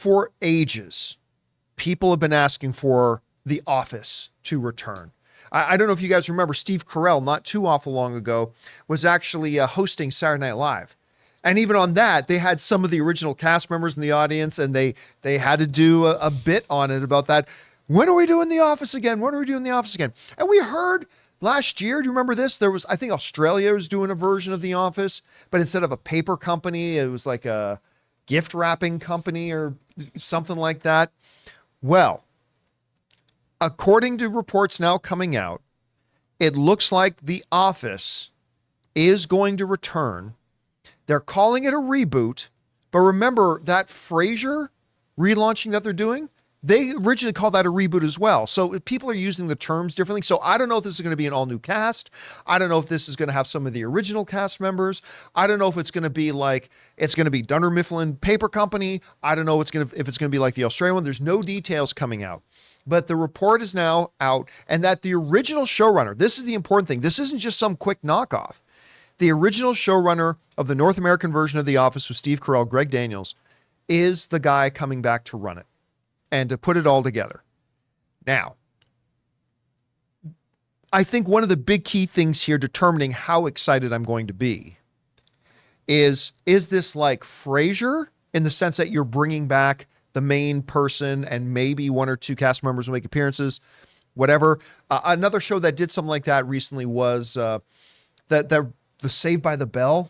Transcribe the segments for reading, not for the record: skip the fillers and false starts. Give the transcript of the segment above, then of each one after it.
for ages, people have been asking for The Office to return. I don't know if you guys remember, Steve Carell, not too awful long ago, was actually hosting Saturday Night Live. And even on that, they had some of the original cast members in the audience, and they had to do a bit on it about that. When are we doing The Office again? When are we doing The Office again? And we heard last year, do you remember this? There was, I think Australia was doing a version of The Office, but instead of a paper company, it was like a gift wrapping company or something like that. Well, according to reports now coming out, it looks like The Office is going to return. They're calling it a reboot, but remember that Frasier relaunching that they're doing? They originally called that a reboot as well. So people are using the terms differently. So I don't know if this is going to be an all new cast. I don't know if this is going to have some of the original cast members. I don't know if it's going to be like, it's going to be Dunder Mifflin Paper Company. I don't know if it's going to be like the Australian one. There's no details coming out. But the report is now out, and that the original showrunner, this is the important thing. This isn't just some quick knockoff. The original showrunner of the North American version of The Office with Steve Carell, Greg Daniels, is the guy coming back to run it and to put it all together. Now, I think one of the big key things here determining how excited I'm going to be is this like Frasier in the sense that you're bringing back the main person and maybe one or two cast members will make appearances, whatever. Another show that did something like that recently was the Saved by the Bell,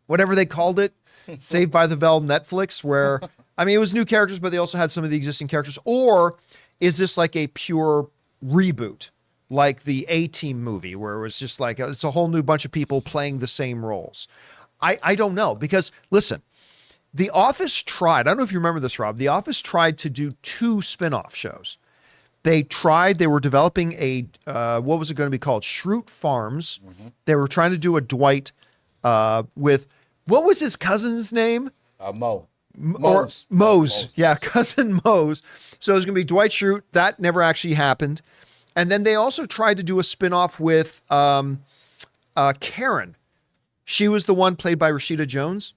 whatever they called it, Saved by the Bell Netflix, where, I mean, it was new characters, but they also had some of the existing characters. Or is this like a pure reboot, like the A-Team movie, where it was just like, it's a whole new bunch of people playing the same roles? I don't know, because listen, The Office tried, I don't know if you remember this, Rob, The Office tried to do 2 spin-off shows. They were developing what was it going to be called? Schrute Farms. Mm-hmm. They were trying to do a Dwight with, what was his cousin's name? Mose. Yeah, cousin Mose. So it was going to be Dwight Schrute. That never actually happened. And then they also tried to do a spinoff with Karen. She was the one played by Rashida Jones.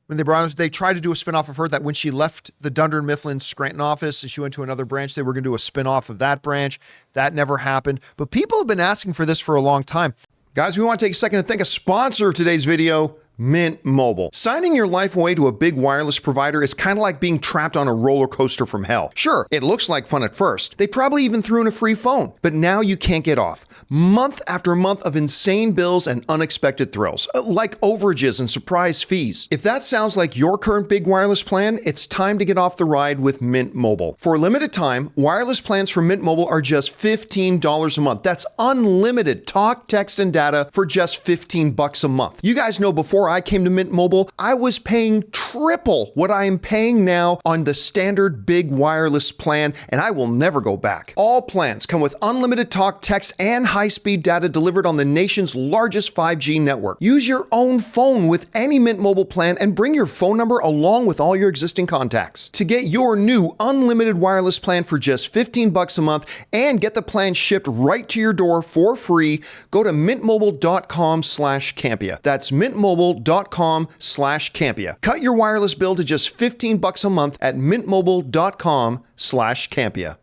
When they tried to do a spinoff of her, that when she left the Dunder Mifflin Scranton office and she went to another branch, they were going to do a spinoff of that branch. That never happened. But people have been asking for this for a long time. Guys, we want to take a second to thank a sponsor of today's video, Mint Mobile. Signing your life away to a big wireless provider is kind of like being trapped on a roller coaster from hell. Sure, it looks like fun at first. They probably even threw in a free phone, but now you can't get off. Month after month of insane bills and unexpected thrills, like overages and surprise fees. If that sounds like your current big wireless plan, it's time to get off the ride with Mint Mobile. For a limited time, wireless plans from Mint Mobile are just $15 a month. That's unlimited talk, text, and data for just $15 a month. You guys know before I came to Mint Mobile, I was paying triple what I am paying now on the standard big wireless plan, and I will never go back. All plans come with unlimited talk, text, and high-speed data delivered on the nation's largest 5G network. Use your own phone with any Mint Mobile plan and bring your phone number along with all your existing contacts. To get your new unlimited wireless plan for just $15 a month and get the plan shipped right to your door for free, go to mintmobile.com/Campea. That's mintmobile.com/Campea. Cut your wireless bill to just $15 a month at mintmobile.com/Campea.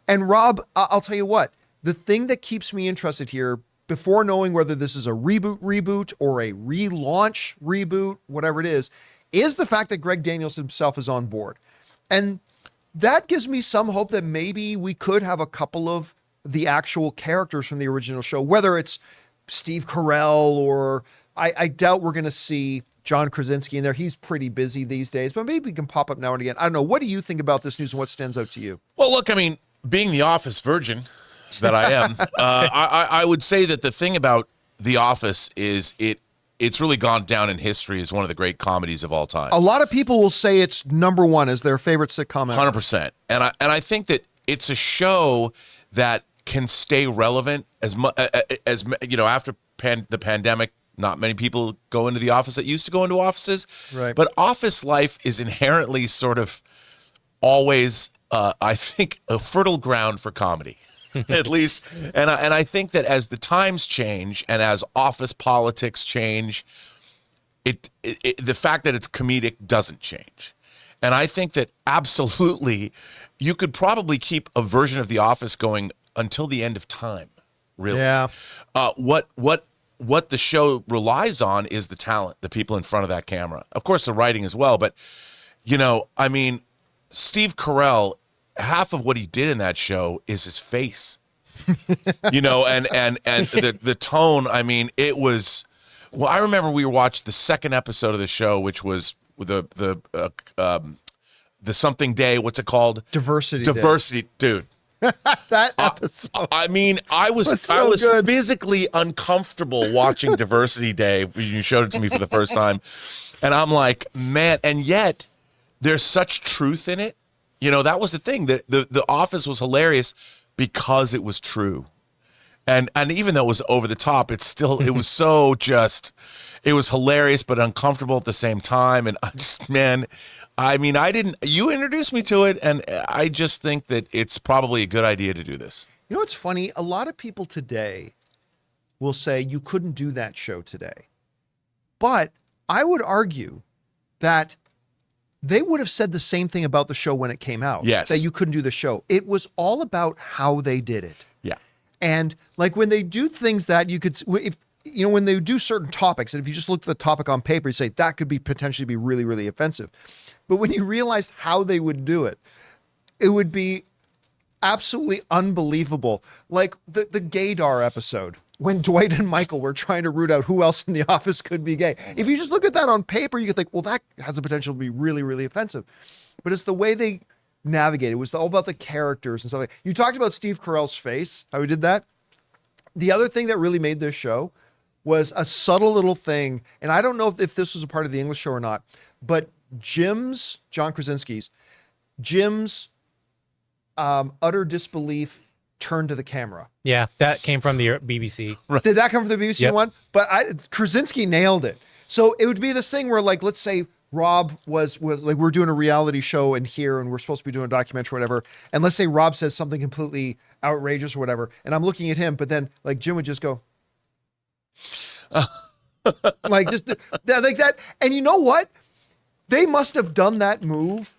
And Rob, I'll tell you what, the thing that keeps me interested here, before knowing whether this is a reboot or a relaunch reboot, whatever it is the fact that Greg Daniels himself is on board. And that gives me some hope that maybe we could have a couple of the actual characters from the original show, whether it's Steve Carell or I doubt we're going to see John Krasinski in there. He's pretty busy these days, but maybe he can pop up now and again. I don't know. What do you think about this news and what stands out to you? Well, look, I mean, being the Office virgin that I am, I would say that the thing about The Office is it's really gone down in history as one of the great comedies of all time. A lot of people will say it's number one as their favorite sitcom ever. 100%. And I think that it's a show that can stay relevant as you know, after the pandemic. Not many people go into the office that used to go into offices. Right. But office life is inherently sort of always, I think, a fertile ground for comedy, at least. And I think that as the times change and as office politics change, the fact that it's comedic doesn't change. And I think that absolutely you could probably keep a version of The Office going until the end of time, really. Yeah. What the show relies on is the talent, the people in front of that camera. Of course, the writing as well. But, I mean, Steve Carell, half of what he did in that show is his face. And the tone, I mean, it was, well, I remember we watched the second episode of the show, which was the something day, what's it called? Diversity Day. Dude. That episode. I mean, I was good. physically uncomfortable watching Diversity Day when you showed it to me for the first time. And I'm like, man, and yet there's such truth in it. That was the thing. The Office was hilarious because it was true. And even though it was over the top, it was so it was hilarious but uncomfortable at the same time. And you introduced me to it, and I just think that it's probably a good idea to do this. You know what's funny? A lot of people today will say you couldn't do that show today. But I would argue that they would have said the same thing about the show when it came out. Yes. That you couldn't do the show. It was all about how they did it. Yeah. And like when they do things that you could, when they do certain topics, and if you just look at the topic on paper, you say that could potentially be really, really offensive. But when you realized how they would do it, it would be absolutely unbelievable. Like the gaydar episode, when Dwight and Michael were trying to root out who else in the office could be gay. If you just look at that on paper, you could think, well, that has the potential to be really, really offensive. But it's the way they navigate. It was all about the characters and stuff like that. You talked about Steve Carell's face, how he did that. The other thing that really made this show was a subtle little thing, and I don't know if this was a part of the English show or not, but John Krasinski's utter disbelief turned to the camera. Yeah, that came from the BBC. Did that come from the BBC Yep. one? But Krasinski nailed it. So it would be this thing where, like, let's say Rob was like, we're doing a reality show in here and we're supposed to be doing a documentary or whatever. And let's say Rob says something completely outrageous or whatever. And I'm looking at him, but then like Jim would just go like just like that. And you know what? They must have done that move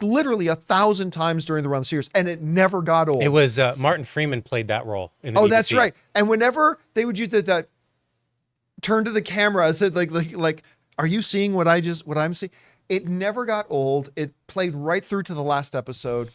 literally 1,000 times during the run of the series, and it never got old. It was Martin Freeman played that role in the BBC. That's right. And whenever they would use that turn to the camera, I said like, are you seeing what I'm seeing? It never got old. It played right through to the last episode.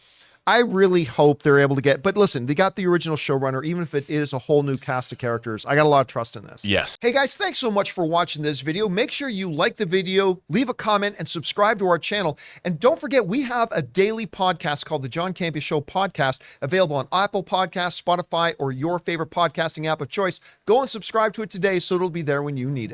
I really hope they're able to but listen, they got the original showrunner, even if it is a whole new cast of characters. I got a lot of trust in this. Yes. Hey guys, thanks so much for watching this video. Make sure you like the video, leave a comment, and subscribe to our channel. And don't forget, we have a daily podcast called the John Campea Show podcast, available on Apple Podcasts, Spotify, or your favorite podcasting app of choice. Go and subscribe to it today so it'll be there when you need it.